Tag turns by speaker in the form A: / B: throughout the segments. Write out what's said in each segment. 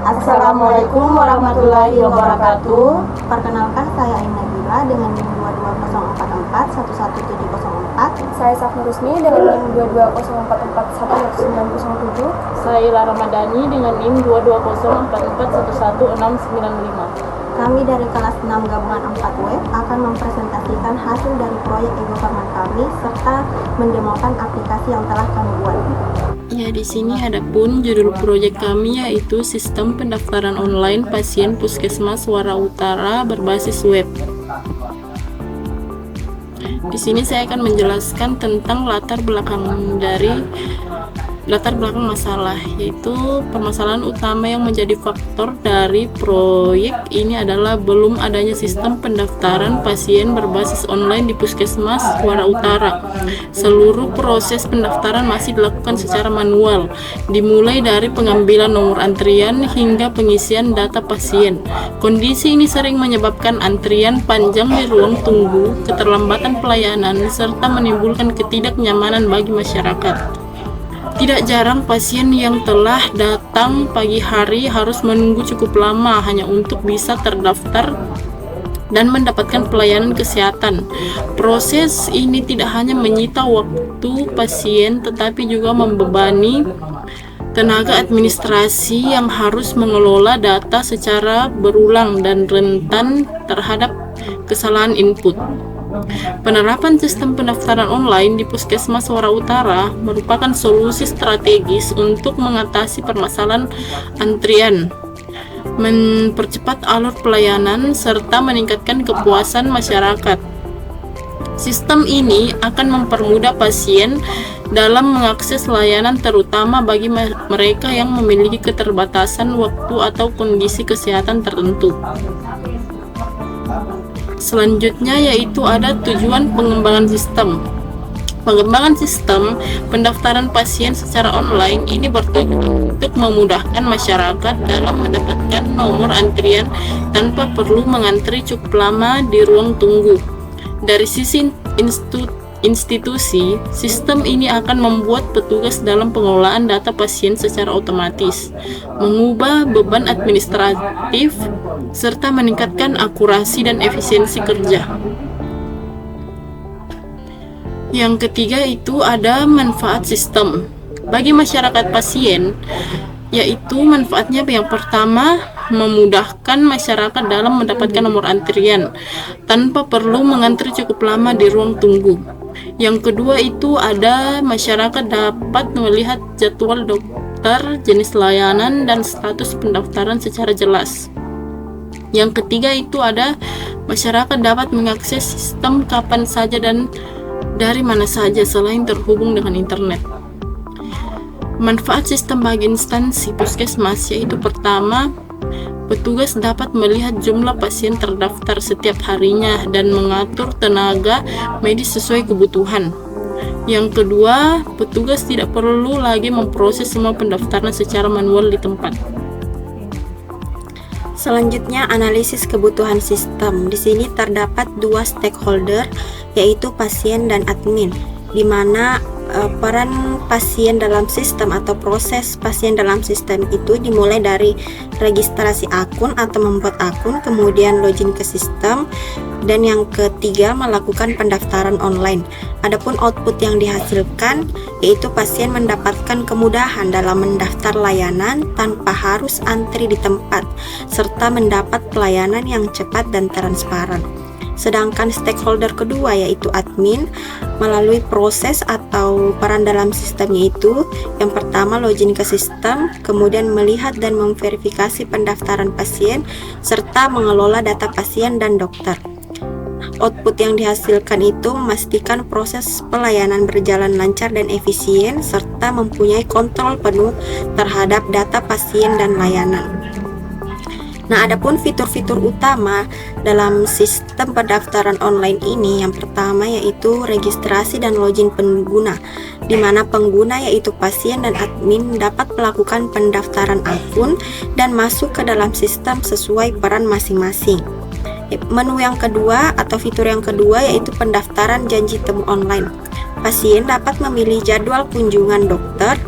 A: Assalamualaikum warahmatullahi wabarakatuh.
B: Perkenalkan, saya Ain Nabila dengan NIM 22044 11704.
C: Saya Safnur Rusmi dengan NIM 22044
A: Saya Ila Ramadhani dengan NIM 22044111695.
B: Kami dari kelas 6 gabungan 4W akan mempresentasikan hasil dari proyek e-government kami serta mendemokan aplikasi yang telah kami buat.
D: Ya, di sini ada pun judul proyek kami yaitu Sistem Pendaftaran Online Pasien Puskesmas Suara Utara berbasis web. Di sini saya akan menjelaskan tentang latar belakang masalah, yaitu permasalahan utama yang menjadi faktor dari proyek ini adalah belum adanya sistem pendaftaran pasien berbasis online di Puskesmas Suara Utara. Seluruh proses pendaftaran masih dilakukan secara manual, dimulai dari pengambilan nomor antrian hingga pengisian data pasien. Kondisi ini sering menyebabkan antrian panjang di ruang tunggu, keterlambatan pelayanan, serta menimbulkan ketidaknyamanan bagi masyarakat. Tidak jarang pasien yang telah datang pagi hari harus menunggu cukup lama hanya untuk bisa terdaftar dan mendapatkan pelayanan kesehatan. Proses ini tidak hanya menyita waktu pasien tetapi juga membebani tenaga administrasi yang harus mengelola data secara berulang dan rentan terhadap kesalahan input. Penerapan sistem pendaftaran online di Puskesmas Suara Utara merupakan solusi strategis untuk mengatasi permasalahan antrian, mempercepat alur pelayanan, serta meningkatkan kepuasan masyarakat. Sistem ini akan mempermudah pasien dalam mengakses layanan, terutama bagi mereka yang memiliki keterbatasan waktu atau kondisi kesehatan tertentu. Selanjutnya yaitu ada tujuan pengembangan sistem. Pengembangan sistem pendaftaran pasien secara online ini bertujuan untuk memudahkan masyarakat dalam mendapatkan nomor antrian tanpa perlu mengantri cukup lama di ruang tunggu. Dari sisi institusi, sistem ini akan membuat petugas dalam pengelolaan data pasien secara otomatis, mengubah beban administratif, serta meningkatkan akurasi dan efisiensi kerja. Yang ketiga itu ada manfaat sistem bagi masyarakat pasien, yaitu manfaatnya yang pertama, memudahkan masyarakat dalam mendapatkan nomor antrian tanpa perlu mengantri cukup lama di ruang tunggu. Yang kedua itu ada masyarakat dapat melihat jadwal dokter, jenis layanan, dan status pendaftaran secara jelas. Yang ketiga itu ada masyarakat dapat mengakses sistem kapan saja dan dari mana saja selain terhubung dengan internet. Manfaat sistem bagi instansi puskesmas yaitu pertama, petugas dapat melihat jumlah pasien terdaftar setiap harinya dan mengatur tenaga medis sesuai kebutuhan. Yang kedua, petugas tidak perlu lagi memproses semua pendaftaran secara manual di tempat.
B: Selanjutnya, analisis kebutuhan sistem. Di sini terdapat dua stakeholder, yaitu pasien dan admin, di mana peran pasien dalam sistem atau proses pasien dalam sistem itu dimulai dari registrasi akun atau membuat akun, kemudian login ke sistem, dan yang ketiga melakukan pendaftaran online. Adapun output yang dihasilkan yaitu pasien mendapatkan kemudahan dalam mendaftar layanan tanpa harus antri di tempat, serta mendapat pelayanan yang cepat dan transparan. Sedangkan stakeholder kedua yaitu admin melalui proses atau peran dalam sistemnya itu yang pertama login ke sistem, kemudian melihat dan memverifikasi pendaftaran pasien serta mengelola data pasien dan dokter. Output yang dihasilkan itu memastikan proses pelayanan berjalan lancar dan efisien serta mempunyai kontrol penuh terhadap data pasien dan layanan. Nah, adapun fitur-fitur utama dalam sistem pendaftaran online ini yang pertama yaitu registrasi dan login pengguna, di mana pengguna yaitu pasien dan admin dapat melakukan pendaftaran akun dan masuk ke dalam sistem sesuai peran masing-masing. Menu yang kedua atau fitur yang kedua yaitu pendaftaran janji temu online. Pasien dapat memilih jadwal kunjungan dokter,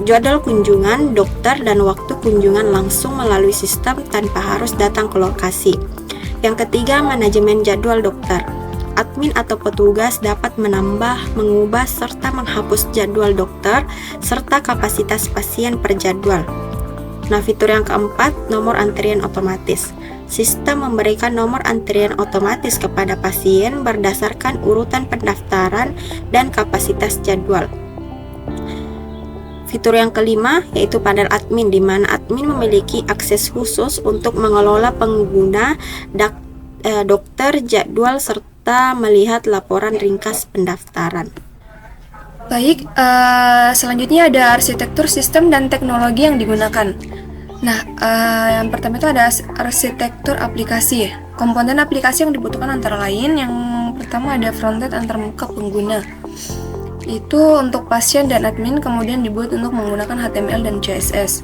B: jadwal kunjungan dokter dan waktu kunjungan langsung melalui sistem tanpa harus datang ke lokasi. Yang ketiga, manajemen jadwal dokter. Admin atau petugas dapat menambah, mengubah, serta menghapus jadwal dokter serta kapasitas pasien per jadwal. Nah, fitur yang keempat, nomor antrian otomatis. Sistem memberikan nomor antrian otomatis kepada pasien berdasarkan urutan pendaftaran dan kapasitas jadwal. Fitur yang kelima yaitu panel admin, di mana admin memiliki akses khusus untuk mengelola pengguna, dokter, jadwal, serta melihat laporan ringkas pendaftaran.
C: Baik, selanjutnya ada arsitektur sistem dan teknologi yang digunakan. Nah, yang pertama itu ada arsitektur aplikasi. Komponen aplikasi yang dibutuhkan antara lain, yang pertama ada frontend antarmuka pengguna. Itu untuk pasien dan admin, kemudian dibuat untuk menggunakan HTML dan CSS.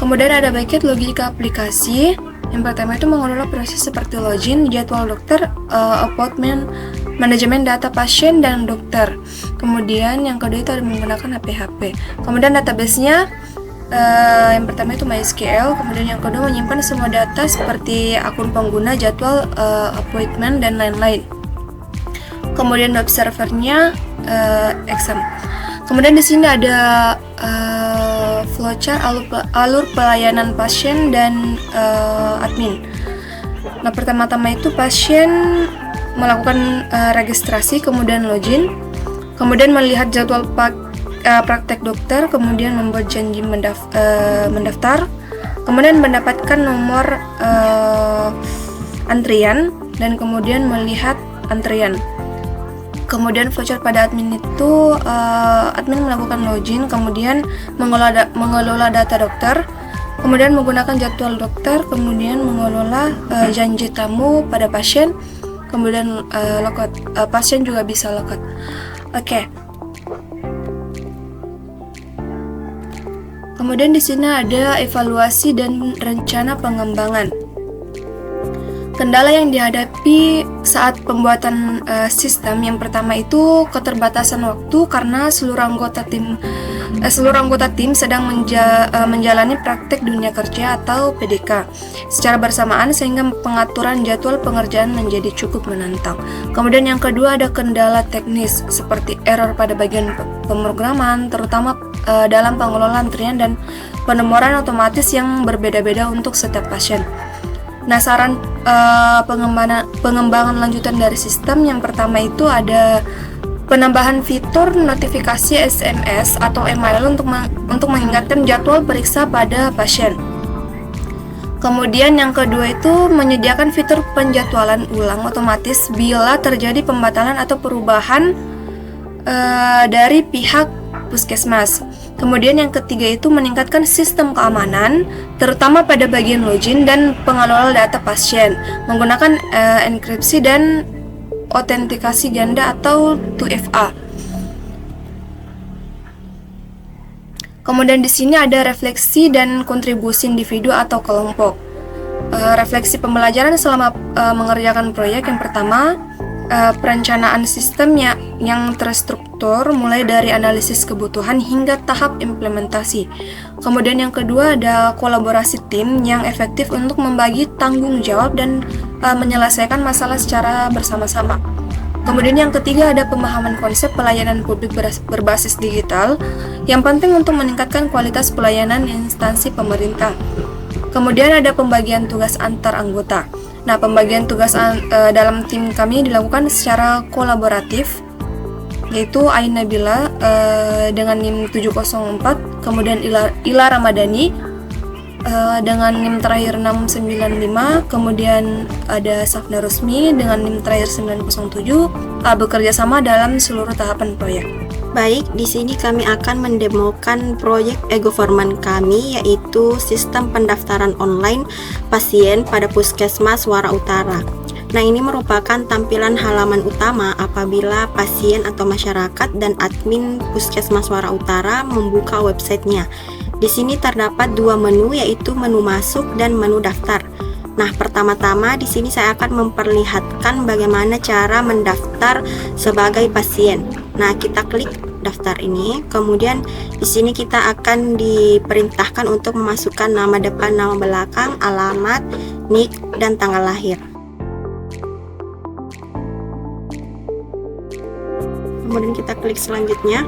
C: Kemudian ada backend logika aplikasi. Yang pertama itu mengelola proses seperti login, jadwal dokter, appointment, manajemen data pasien dan dokter. Kemudian yang kedua itu ada menggunakan PHP. Kemudian database-nya yang pertama itu MySQL. Kemudian yang kedua menyimpan semua data seperti akun pengguna, jadwal, appointment dan lain-lain. Kemudian web servernya Exam. Kemudian di sini ada flowchart alur pelayanan pasien dan admin. Nah, pertama-tama itu pasien melakukan registrasi, kemudian login, kemudian melihat jadwal praktek dokter, kemudian membuat janji mendaftar, kemudian mendapatkan nomor antrian, dan kemudian melihat antrian. Kemudian flowchart pada admin itu admin melakukan login, kemudian mengelola data dokter, kemudian menggunakan jadwal dokter, kemudian mengelola janji tamu pada pasien, kemudian logout. Pasien juga bisa logout. Oke. Kemudian di sini ada evaluasi dan rencana pengembangan. Kendala yang dihadapi saat pembuatan sistem, yang pertama itu keterbatasan waktu karena seluruh anggota tim sedang menjalani praktek dunia kerja atau PDK secara bersamaan, sehingga pengaturan jadwal pengerjaan menjadi cukup menantang. Kemudian yang kedua ada kendala teknis seperti error pada bagian pemrograman, terutama dalam pengelolaan antrian dan penomoran otomatis yang berbeda-beda untuk setiap pasien. Nah, saran pengembangan lanjutan dari sistem yang pertama itu ada penambahan fitur notifikasi SMS atau email untuk mengingatkan jadwal periksa pada pasien. Kemudian yang kedua itu menyediakan fitur penjadwalan ulang otomatis bila terjadi pembatalan atau perubahan dari pihak puskesmas. Kemudian yang ketiga itu meningkatkan sistem keamanan, terutama pada bagian login dan pengelola data pasien, menggunakan enkripsi dan autentikasi ganda atau 2FA. Kemudian di sini ada refleksi dan kontribusi individu atau kelompok. Refleksi pembelajaran selama mengerjakan proyek, yang pertama perencanaan sistemnya yang terstruktur mulai dari analisis kebutuhan hingga tahap implementasi. Kemudian yang kedua ada kolaborasi tim yang efektif untuk membagi tanggung jawab dan menyelesaikan masalah secara bersama-sama. Kemudian yang ketiga ada pemahaman konsep pelayanan publik berbasis digital yang penting untuk meningkatkan kualitas pelayanan instansi pemerintah. Kemudian ada pembagian tugas antar anggota. Nah, pembagian tugas dalam tim kami dilakukan secara kolaboratif, yaitu Ain Nabila dengan NIM 704, kemudian Ila Ramadhani dengan NIM terakhir 695, kemudian ada Safna Rusmi dengan NIM terakhir 907, bekerja sama dalam seluruh tahapan proyek.
B: Baik, di sini kami akan mendemokan proyek e-government kami, yaitu sistem pendaftaran online pasien pada Puskesmas Wara Utara. Nah, ini merupakan tampilan halaman utama apabila pasien atau masyarakat dan admin Puskesmas Wara Utara membuka websitenya. Di sini terdapat dua menu, yaitu menu masuk dan menu daftar. Nah, pertama-tama di sini saya akan memperlihatkan bagaimana cara mendaftar sebagai pasien. Nah, kita klik daftar ini. Kemudian di sini kita akan diperintahkan untuk memasukkan nama depan, nama belakang, alamat, nik, dan tanggal lahir. Kemudian kita klik selanjutnya.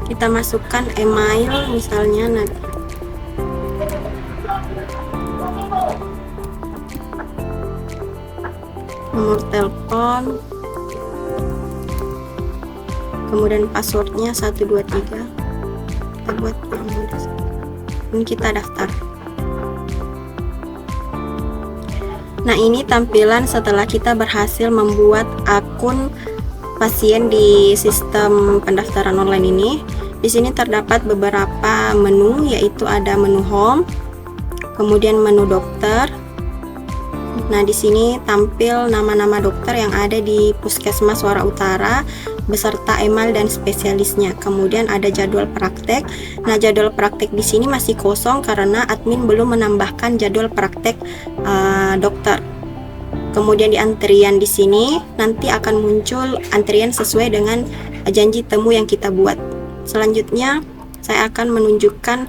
B: Kita masukkan email misalnya nomor telepon, kemudian passwordnya 123. Kita buat yang mudah. Ini kita daftar. Nah, ini tampilan setelah kita berhasil membuat akun pasien di sistem pendaftaran online ini. Di sini terdapat beberapa menu, yaitu ada menu home, kemudian menu dokter. Nah, di sini tampil nama-nama dokter yang ada di Puskesmas Suara Utara beserta email dan spesialisnya. Kemudian ada jadwal praktek. Nah, jadwal praktek di sini masih kosong karena admin belum menambahkan jadwal praktek dokter. Kemudian di antrian di sini nanti akan muncul antrian sesuai dengan janji temu yang kita buat. Selanjutnya saya akan menunjukkan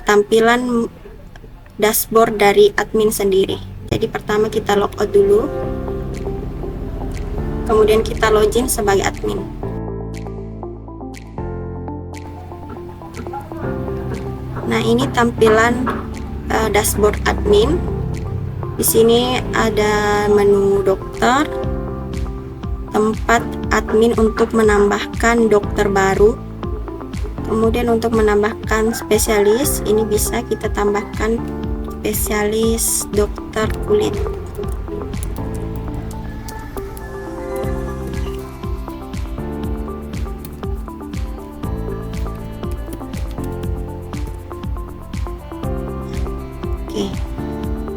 B: tampilan dashboard dari admin sendiri. Jadi pertama kita logout dulu, kemudian kita login sebagai admin. Nah, ini tampilan dashboard admin. Di sini ada menu dokter, tempat admin untuk menambahkan dokter baru. Kemudian untuk menambahkan spesialis, ini bisa kita tambahkan spesialis dokter kulit. Oke.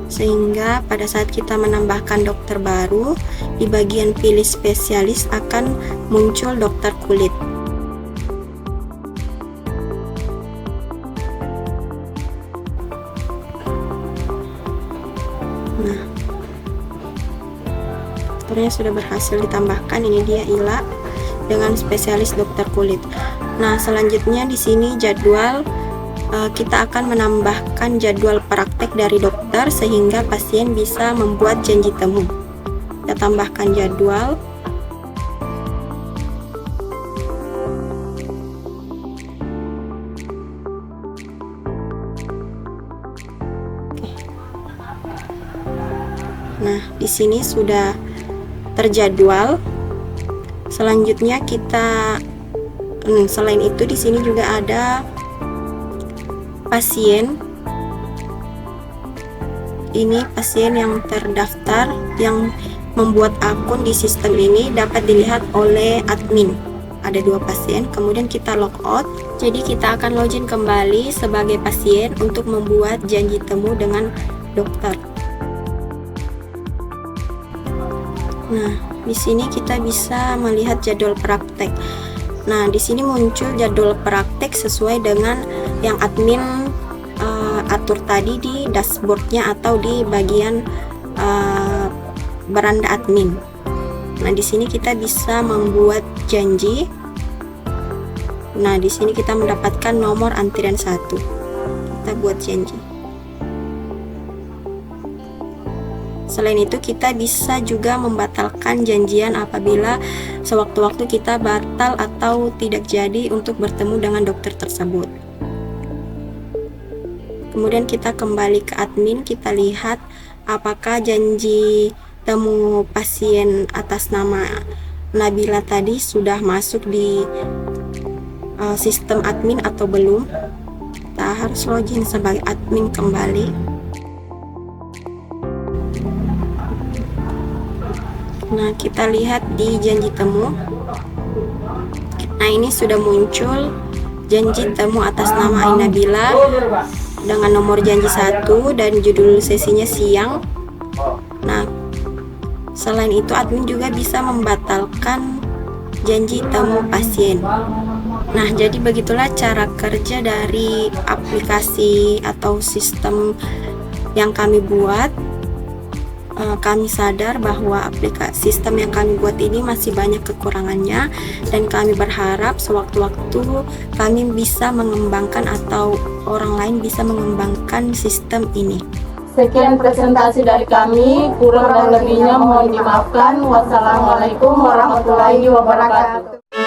B: Sehingga pada saat kita menambahkan dokter baru, di bagian pilih spesialis akan muncul dokter kulit. Nah, dokternya sudah berhasil ditambahkan. Ini dia Ila dengan spesialis dokter kulit. Nah, selanjutnya di sini jadwal. Kita akan menambahkan jadwal praktek dari dokter sehingga pasien bisa membuat janji temu. Kita tambahkan jadwal. Nah, di sini sudah terjadwal. Selanjutnya kita selain itu di sini juga ada pasien. Ini pasien yang terdaftar yang membuat akun di sistem ini dapat dilihat oleh admin. Ada 2 pasien, kemudian kita logout. Jadi kita akan login kembali sebagai pasien untuk membuat janji temu dengan dokter. Nah, di sini kita bisa melihat jadwal praktek. Nah, di sini muncul jadwal praktek sesuai dengan yang admin atur tadi di dashboardnya atau di bagian beranda admin. Nah, di sini kita bisa membuat janji. Nah, di sini kita mendapatkan nomor antrian 1. Kita buat janji. Selain itu, kita bisa juga membatalkan janjian apabila sewaktu-waktu kita batal atau tidak jadi untuk bertemu dengan dokter tersebut. Kemudian kita kembali ke admin, kita lihat apakah janji temu pasien atas nama Nabila tadi sudah masuk di sistem admin atau belum. Kita harus login sebagai admin kembali. Nah, kita lihat di janji temu. Nah, ini sudah muncul janji temu atas nama Nabila dengan nomor janji 1 dan judul sesinya siang. Nah, selain itu admin juga bisa membatalkan janji temu pasien. Nah, jadi begitulah cara kerja dari aplikasi atau sistem yang kami buat. kami sadar bahwa aplikasi sistem yang kami buat ini masih banyak kekurangannya, dan kami berharap sewaktu-waktu kami bisa mengembangkan atau orang lain bisa mengembangkan sistem ini.
A: Sekian presentasi dari kami, kurang dan lebihnya mohon dimaafkan. Wassalamualaikum warahmatullahi wabarakatuh.